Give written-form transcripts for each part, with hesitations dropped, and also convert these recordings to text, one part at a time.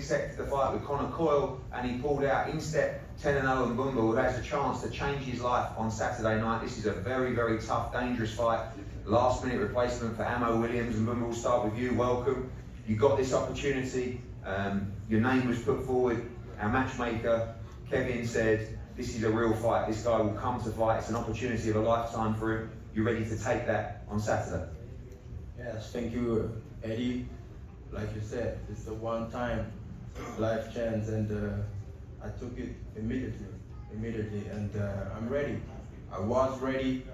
accepted the fight with Conor Coyle and he pulled out in step 10-0 and Bumba, who has a chance to change his life on Saturday night. This is a very, very tough, dangerous fight. Last minute replacement for Ammo Williams, and Bumba, will start with you. Welcome. You got this opportunity. Your name was put forward. Our matchmaker, Kevin, said, this is a real fight. This guy will come to fight. It's an opportunity of a lifetime for him. You're ready to take that on Saturday? Yes, thank you, Eddie. Like you said, it's a one-time life chance, and I took it immediately, and I'm ready. I was ready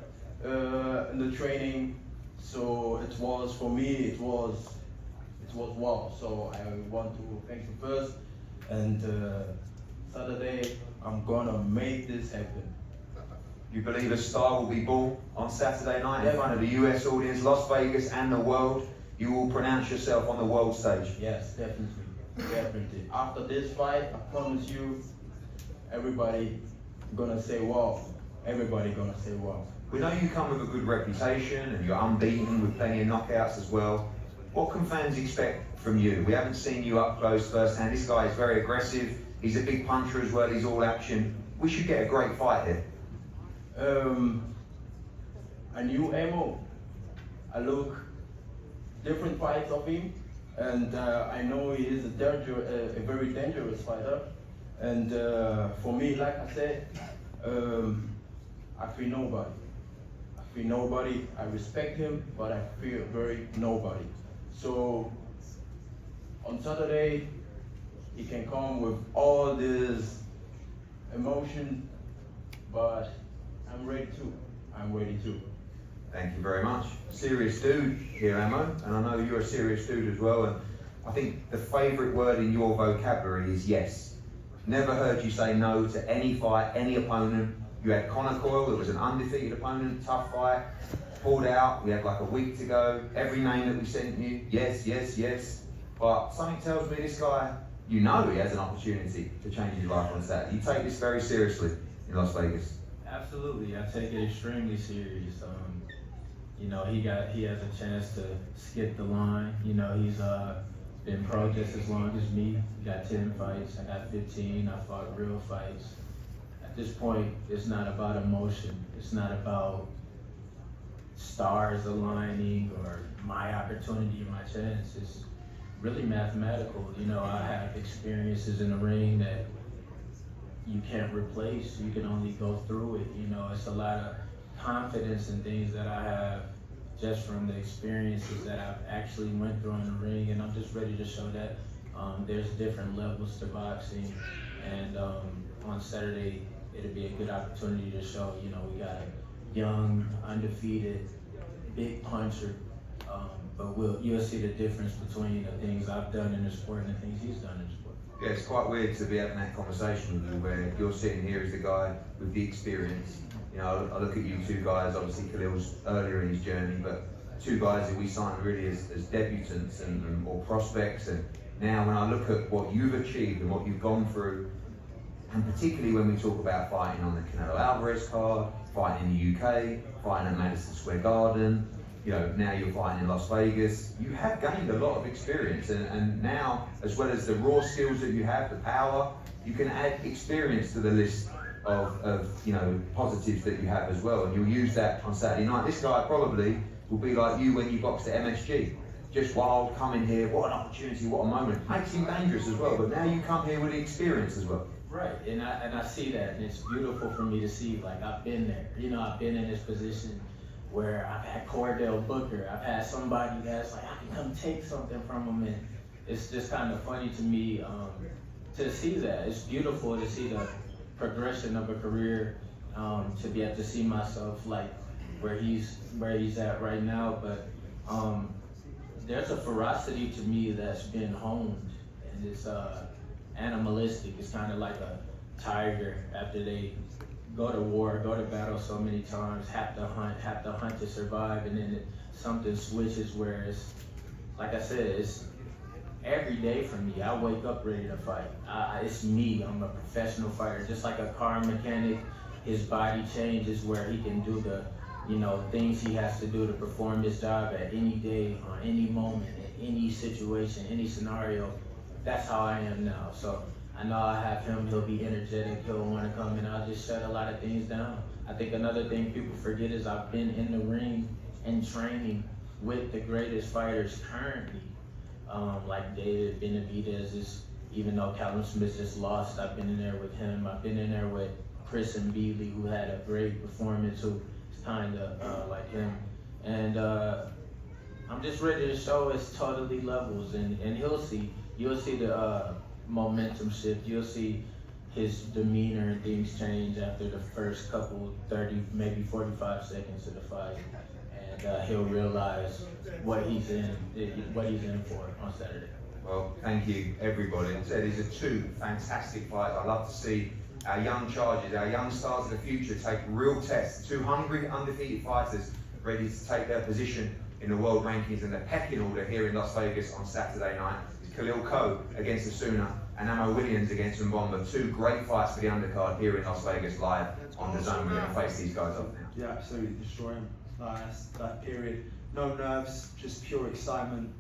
in the training, so it was, for me, it was wow. So I want to thank you first, and Saturday, I'm gonna make this happen. You believe a star will be born on Saturday night in front of the US audience, Las Vegas and the world. You will pronounce yourself on the world stage. Yes, definitely. After this fight, I promise you, everybody gonna say wow. Everybody gonna say wow. We know you come with a good reputation and you're unbeaten with plenty of knockouts as well. What can fans expect from you? We haven't seen you up close firsthand. This guy is very aggressive. He's a big puncher as well. He's all action. We should get a great fight here. A new ammo. I look different fights of him, and I know he is a very dangerous fighter. And for me, like I said, I feel nobody. I respect him, but I feel very nobody. So on Saturday, he can come with all this emotion, but I'm ready too. Thank you very much. Serious dude here, Ammo, and I know you're a serious dude as well. And I think the favourite word in your vocabulary is yes. Never heard you say no to any fight, any opponent. You had Conor Coyle, who was an undefeated opponent, tough fight, pulled out. We had like a week to go. Every name that we sent you, yes. But something tells me this guy, you know he has an opportunity to change his life on Saturday. You take this very seriously in Las Vegas. Absolutely, I take it extremely serious. You know, he has a chance to skip the line. You know, he's been pro just as long as me. He got 10 fights, I got 15. I fought real fights. At this point, it's not about emotion. It's not about stars aligning or my opportunity, my chance. It's really mathematical. You know, I have experiences in the ring that you can't replace. You can only go through it. You know, it's a lot of confidence and things that I have just from the experiences that I've actually went through in the ring, and I'm just ready to show that there's different levels to boxing, and on Saturday it'll be a good opportunity to show, you know, we got a young, undefeated, big puncher, but you'll see the difference between the things I've done in the sport and the things he's done in the sport. Yeah, it's quite weird to be having that conversation with you where you're sitting here as the guy with the experience. You know, I look at you two guys, obviously Khalil's earlier in his journey, but two guys that we signed really as debutants and or prospects. And now when I look at what you've achieved and what you've gone through, and particularly when we talk about fighting on the Canelo Alvarez card, fighting in the UK, fighting at Madison Square Garden, you know, now you're fighting in Las Vegas, you have gained a lot of experience, and now, as well as the raw skills that you have, the power, you can add experience to the list of you know, positives that you have as well, and you'll use that on Saturday night. This guy probably will be like you when you boxed at MSG. Just wild, come in here, what an opportunity, what a moment. Makes him dangerous as well, but now you come here with the experience as well. Right, and I see that, and it's beautiful for me to see. Like, I've been there. You know, I've been in this position where I've had Cordell Booker, I've had somebody that's like, I can come take something from him, and it's just kind of funny to me to see that. It's beautiful to see the progression of a career, to be able to see myself like where he's at right now. But there's a ferocity to me that's been honed, and it's animalistic. It's kind of like a tiger after they go to war, go to battle so many times, have to hunt to survive, and then something switches where it's, like I said, it's every day for me. I wake up ready to fight. It's me. I'm a professional fighter. Just like a car mechanic, his body changes where he can do the, you know, things he has to do to perform his job at any day, on any moment, in any situation, any scenario. that's how I am now. So I know I have him, he'll be energetic, he'll want to come, and I'll just shut a lot of things down. I think another thing people forget is I've been in the ring and training with the greatest fighters currently. Like David Benavidez, even though Callum Smith just lost, I've been in there with him. I've been in there with Chris and Beasley, who had a great performance, who is kind of like him. And I'm just ready to show it's totally levels, and you'll see the momentum shift. You'll see his demeanor and things change after the first couple 30, maybe 45 seconds of the fight, and he'll realize what he's in for on Saturday. Well, thank you, everybody. As I said, these are two fantastic fights. I'd love to see our young charges, our young stars of the future take real tests. Two hungry, undefeated fighters ready to take their position in the world rankings and the pecking order here in Las Vegas on Saturday night. It's Khalil Ko against Asuna and Amo Williams against Mbomba. Two great fights for the undercard here in Las Vegas live on the zone. We're going to face these guys up now. Yeah, absolutely destroy him. That period, no nerves, just pure excitement.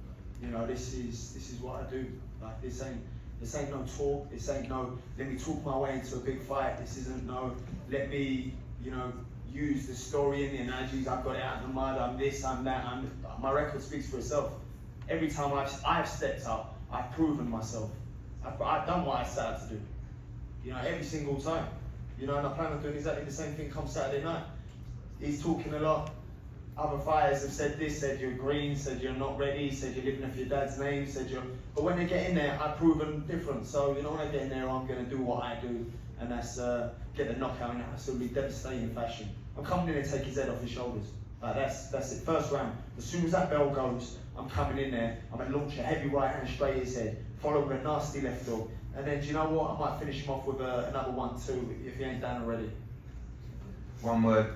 You know, this is what I do. Like this ain't no talk. This ain't no let me talk my way into a big fight. This isn't no let me, you know, use the story and the analogies. I've got it out in the mud. I'm this. I'm that. My record speaks for itself. Every time I've stepped up, I've proven myself. I've done what I set out to do. You know, every single time. You know, and I plan on doing exactly the same thing come Saturday night. He's talking a lot. Other fighters have said this, said you're green, said you're not ready, said you're living off your dad's name, said you're... But when they get in there, I've proven different. So, you know, when I get in there, I'm going to do what I do. And that's get the knockout in absolutely devastating fashion. I'm coming in and take his head off his shoulders. That's it. First round. As soon as that bell goes, I'm coming in there. I'm going to launch a heavy right hand straight at his head, followed with a nasty left hook. And then, do you know what? I might finish him off with another 1-2 if he ain't down already. One word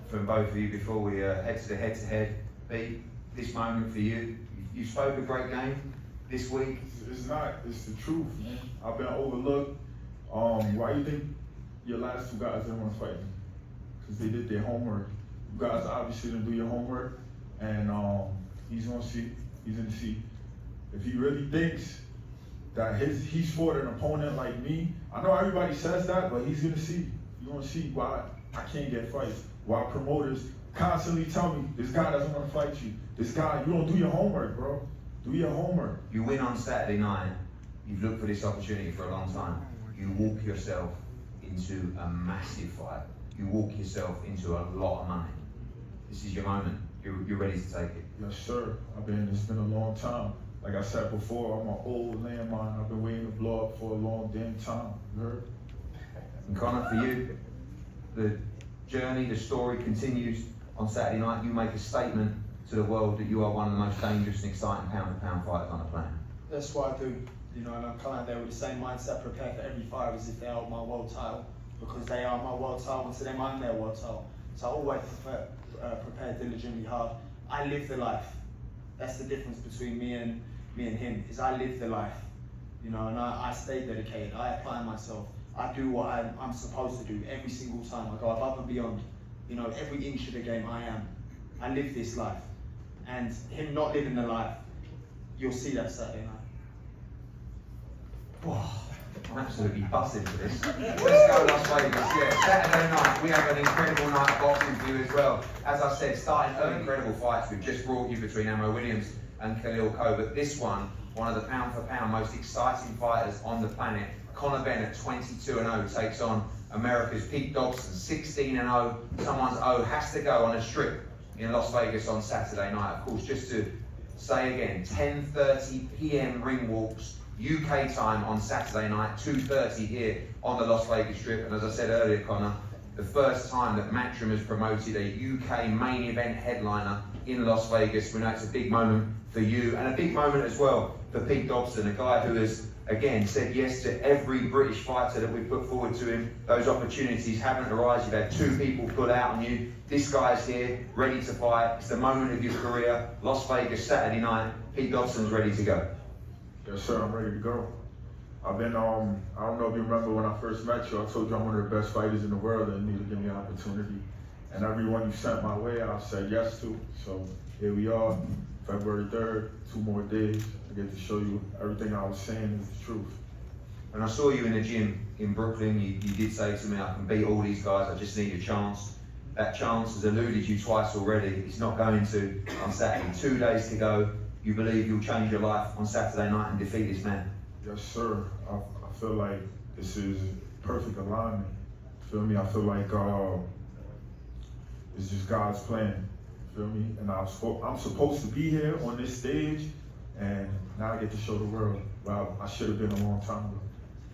from both of you before we head to the head-to-head. B, this moment for you. You spoke a great game this week. It's not. It's the truth, man. I've been overlooked. Why you think your last two guys didn't want to fight me? Because they did their homework. You guys obviously didn't do your homework, and he's gonna see. He's in the seat. If he really thinks that he's fought an opponent like me, I know everybody says that, but he's gonna see. You're gonna see why I can't get fights. Why promoters constantly tell me, this guy doesn't want to fight you. This guy, you don't do your homework, bro. Do your homework. You win on Saturday night. You've looked for this opportunity for a long time. You walk yourself into a massive fight. You walk yourself into a lot of money. This is your moment. You're ready to take it. Yes, sir. It's been a long time. Like I said before, I'm an old landmine. I've been waiting to blow up for a long damn time. You heard? And Conor, for you, the journey, the story continues on Saturday night. You make a statement to the world that you are one of the most dangerous and exciting pound-for-pound fighters on the planet. That's what I do, you know, and I'm coming out there with the same mindset, prepare for every fight as if they are my world title, because they are my world title, and to them I'm their world title. So I always prepare diligently hard. I live the life. That's the difference between me and him, is I live the life, you know, and I stay dedicated. I apply myself. I do what I'm supposed to do every single time. I go above and beyond. You know, every inch of the game I am. I live this life. And him not living the life, you'll see that Saturday night. Whoa, I'm absolutely buzzing for this. Let's go Las Vegas. Yeah, Saturday night, we have an incredible night of boxing for you as well. As I said, starting early incredible fights we've just brought you between Amo Williams and Khalil Ko. But this one of the pound-for-pound most exciting fighters on the planet. Conor Benn at 22-0 takes on America's Pete Dobson, 16-0. Someone's O has to go on a strip in Las Vegas on Saturday night. Of course, just to say again, 10:30 p.m. ring walks, UK time on Saturday night, 2:30 here on the Las Vegas Strip. And as I said earlier, Conor, the first time that Matchroom has promoted a UK main event headliner in Las Vegas. We know it's a big moment for you and a big moment as well for Pete Dobson, a guy who has, again, said yes to every British fighter that we put forward to him. Those opportunities haven't arisen. You've had two people pull out on you. This guy's here, ready to fight. It's the moment of your career. Las Vegas, Saturday night. Pete Dobson's ready to go. Yes, sir, I'm ready to go. I've been, I don't know if you remember when I first met you, I told you I'm one of the best fighters in the world and you need to give me an opportunity. And everyone you sent my way, I've said yes to. So here we are. February 3rd, 2 more days. I get to show you everything I was saying is the truth. When I saw you in the gym in Brooklyn, you did say to me, I can beat all these guys, I just need a chance. That chance has eluded you twice already. It's not going to on Saturday. 2 days to go. You believe you'll change your life on Saturday night and defeat this man? Yes, sir. I feel like this is perfect alignment. Feel me? I feel like it's just God's plan. Feel me? And I'm supposed to be here on this stage, and now I get to show the world. Well, I should have been a long time ago.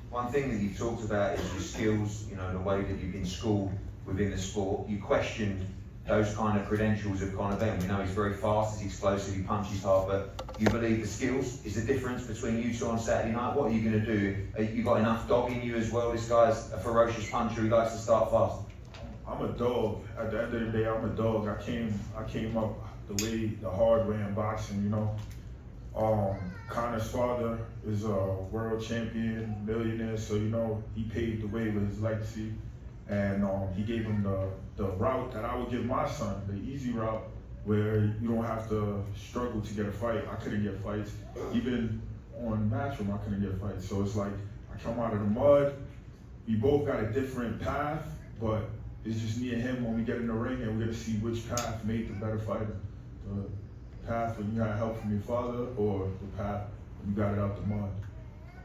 One thing that you've talked about is your skills, you know, the way that you've been schooled within the sport. You questioned those kind of credentials of Conor Benn. We know he's very fast, he's explosive, he punches hard, but you believe the skills is the difference between you two on Saturday night. What are you going to do? You got enough dog in you as well? This guy's a ferocious puncher, he likes to start fast. I'm a dog. At the end of the day, I'm a dog. I came up the hard way in boxing, you know. Conor's father is a world champion, millionaire, so you know he paved the way with his legacy, and he gave him the route that I would give my son, the easy route, where you don't have to struggle to get a fight. I couldn't get fights, even on Matchroom, I couldn't get fights. So it's like I come out of the mud. We both got a different path, but it's just me and him when we get in the ring, and we're gonna see which path made the better fighter. The path when you got help from your father, or the path when you got it out the mud.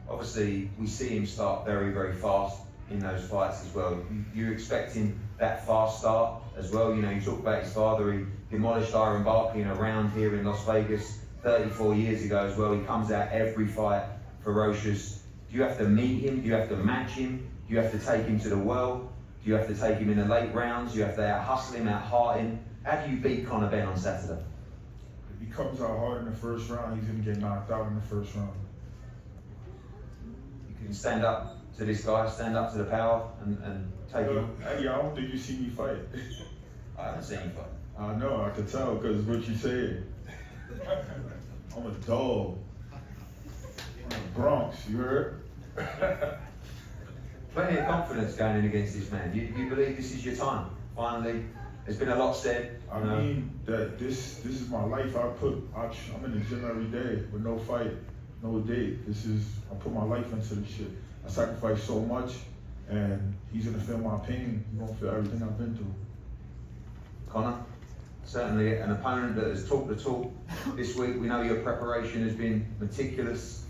Obviously, we see him start very, very fast in those fights as well. You're expecting that fast start as well. You know, you talk about his father, he demolished Iron Barkley in a round here in Las Vegas 34 years ago as well. He comes out every fight ferocious. Do you have to meet him? Do you have to match him? Do you have to take him to the world? Do you have to take him in the late rounds? Do you have to out-hustle him, out-heart him? How do you beat Conor Benn on Saturday? If he comes out hard in the first round, he's gonna get knocked out in the first round. You can stand up to this guy, stand up to the power and take him. Eddie, I don't think you see me fight. I haven't seen him fight. I know, I could tell, because what you said. I'm a dog. I'm a Bronx, you heard? Plenty of confidence going in against this man. You believe this is your time, finally? There's been a lot said. I mean, that this is my life. I'm in the gym every day with no fight, no date. I put my life into this shit. I sacrificed so much, and he's gonna feel my pain. He's gonna feel everything I've been through. Conor, certainly an opponent that has talked the talk this week. We know your preparation has been meticulous.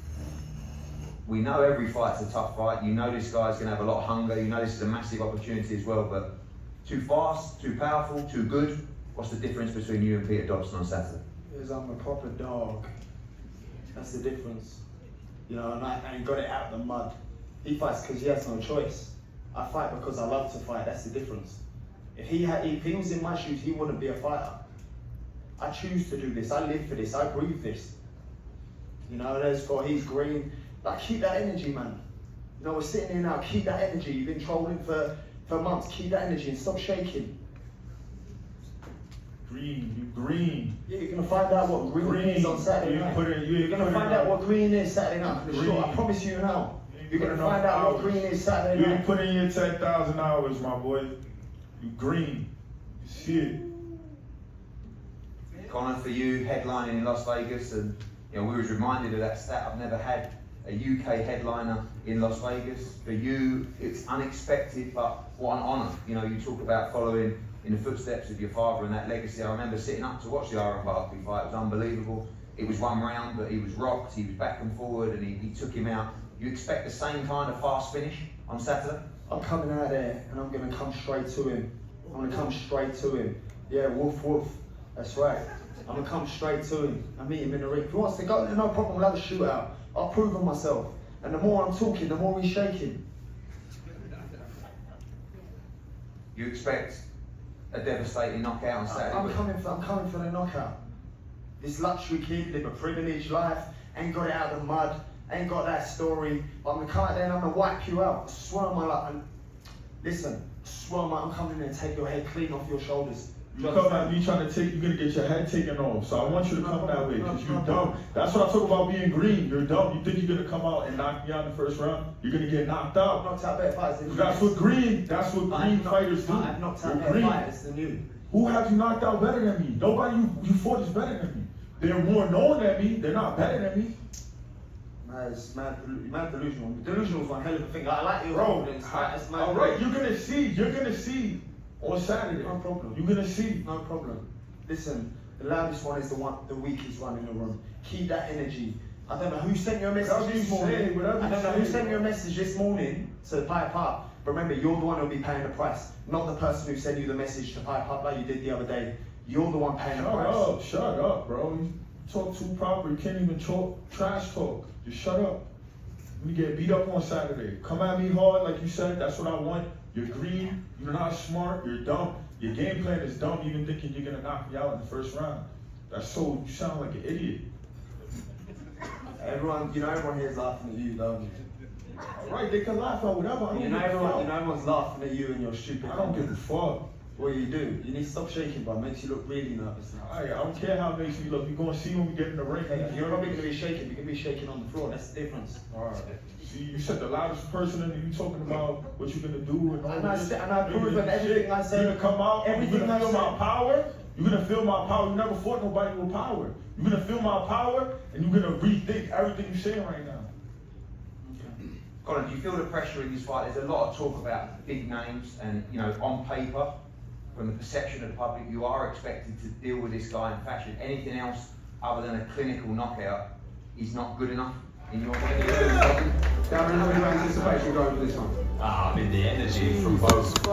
We know every fight's a tough fight. You know this guy's going to have a lot of hunger. You know this is a massive opportunity as well, but too fast, too powerful, too good. What's the difference between you and Peter Dobson on Saturday? Is I'm a proper dog. That's the difference. You know, and I ain't got it out of the mud. He fights because he has no choice. I fight because I love to fight. That's the difference. If he was in my shoes, he wouldn't be a fighter. I choose to do this. I live for this. I breathe this. You know, he's green. Like, keep that energy, man. You know, we're sitting here now, keep that energy. You've been trolling for months. Keep that energy and stop shaking. Green, you green. Yeah, you're gonna find out what green is on Saturday night. You're gonna find out what green is Saturday night. Sure, I promise you now. You're gonna find out what green is Saturday night. You ain't put in your 10,000 hours, my boy. You green. You see it. Conor, for you, headlining in Las Vegas, and you know, we was reminded of that stat. I've never had a UK headliner in Las Vegas. For you, it's unexpected, but what an honour. You know, you talk about following in the footsteps of your father and that legacy. I remember sitting up to watch the Iron Barkley fight. It was unbelievable. It was one round, but he was rocked. He was back and forward, and he took him out. You expect the same kind of fast finish on Saturday? I'm coming out there and I'm gonna come straight to him. I'm gonna come straight to him. Yeah, woof woof. That's right. I'm gonna come straight to him. I meet him in the ring. If he wants to go, no problem, we'll have a shootout. I'll prove on myself. And the more I'm talking, the more he's shaking. You expect a devastating knockout on Saturday? I'm coming for the knockout. This luxury kid, live a privileged life, ain't got it out of the mud, ain't got that story. But I'm gonna come out there and I'm gonna wipe you out. I swear on my life. Listen, I swear on my, I'm coming in and take your head clean off your shoulders. You come at me trying to take, you're gonna get your head taken off. So I want you to come that way, because you're dumb. That's what I talk about being green. You're dumb. You think you're gonna come out and knock me out in the first round? You're gonna get knocked out. Knocked out better fighters. That's what green fighters do. I've knocked out better fighters than you. Who have you knocked out better than me? Nobody you fought is better than me. they're more known than me. They're not better than me. Man, it's mad delusional. Delusional is one hell of a thing. I like your Bro, confidence. It's mad. all right, you're gonna see on Saturday. No problem. You're gonna see. No problem. Listen, the loudest one is the weakest one in the room. Keep that energy. I don't know who sent you a message Whatever this you morning. say, whatever I don't you know who say, sent you a message this morning to pipe up. But remember, you're the one who'll be paying the price, not the person who sent you the message to pipe up like you did the other day. You're the one paying the price. Shut up, bro. You talk too proper. You can't even talk trash talk. Just shut up. We get beat up on Saturday. Come at me hard, like you said. That's what I want. You're green. You're not smart. You're dumb. Your game plan is dumb. You're even thinking you're gonna knock me out in the first round. That's so. You sound like an idiot. Everyone here is laughing at you, don't you? All right, they can laugh at whatever. I don't give a fuck. Everyone's laughing at you and your stupid. I don't give a fuck. What you do? You need to stop shaking, bro. It makes you look really nervous now. I don't care how it makes me look. You're gonna see when we get in the ring. You're probably gonna be shaking. You're gonna be shaking on the floor. That's the difference. All right. See, you said the loudest person, and you talking about what you're gonna do and all And this. I prove that everything I say. You're gonna come out. Everything You're gonna I feel say. my power. You're gonna feel my power. You never fought nobody with power. You're gonna feel my power, and you're gonna rethink everything you're saying right now. Conor, do you feel the pressure in this fight? There's a lot of talk about big names, and on paper, from the perception of the public, you are expected to deal with this guy in fashion. Anything else other than a clinical knockout is not good enough in your opinion. Darren, how do you anticipate you going for this one? I mean, the energy from both,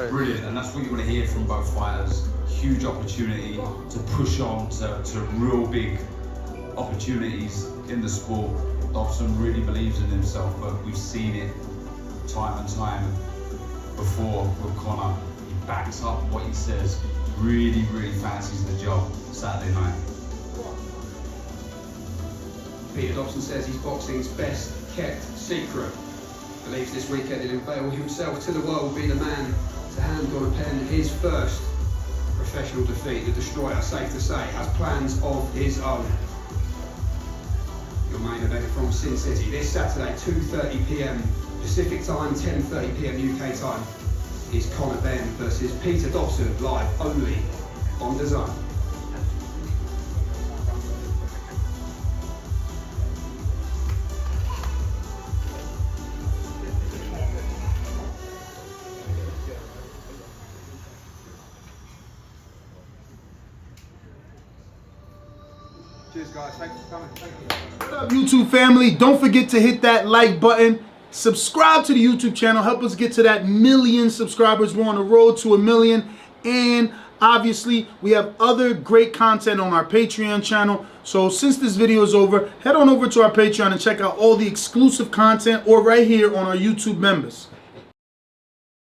brilliant, and that's what you want to hear from both fighters. Huge opportunity to push on to real big opportunities in the sport. Dobson really believes in himself, but we've seen it time and time before with Conor. He backs up what he says, really fancies the job Saturday night. Peter Dobson says he's boxing's best kept secret. Believes this weekend he'll unveil himself to the world, be the man to hand Conor Benn his first professional defeat. The Destroyer, safe to say, has plans of his own. Your main event from Sin City this Saturday, 2:30 PM Pacific time, 10:30 PM UK time, is Conor Benn versus Peter Dobson, live only on DAZN. Cheers, guys. Thanks for coming. Thank you. What up, YouTube family? Don't forget to hit that like button. Subscribe to the YouTube channel. Help us get to that 1 million subscribers. We're on the road to 1 million. And obviously, we have other great content on our Patreon channel. So since this video is over, head on over to our Patreon and check out all the exclusive content or right here on our YouTube members.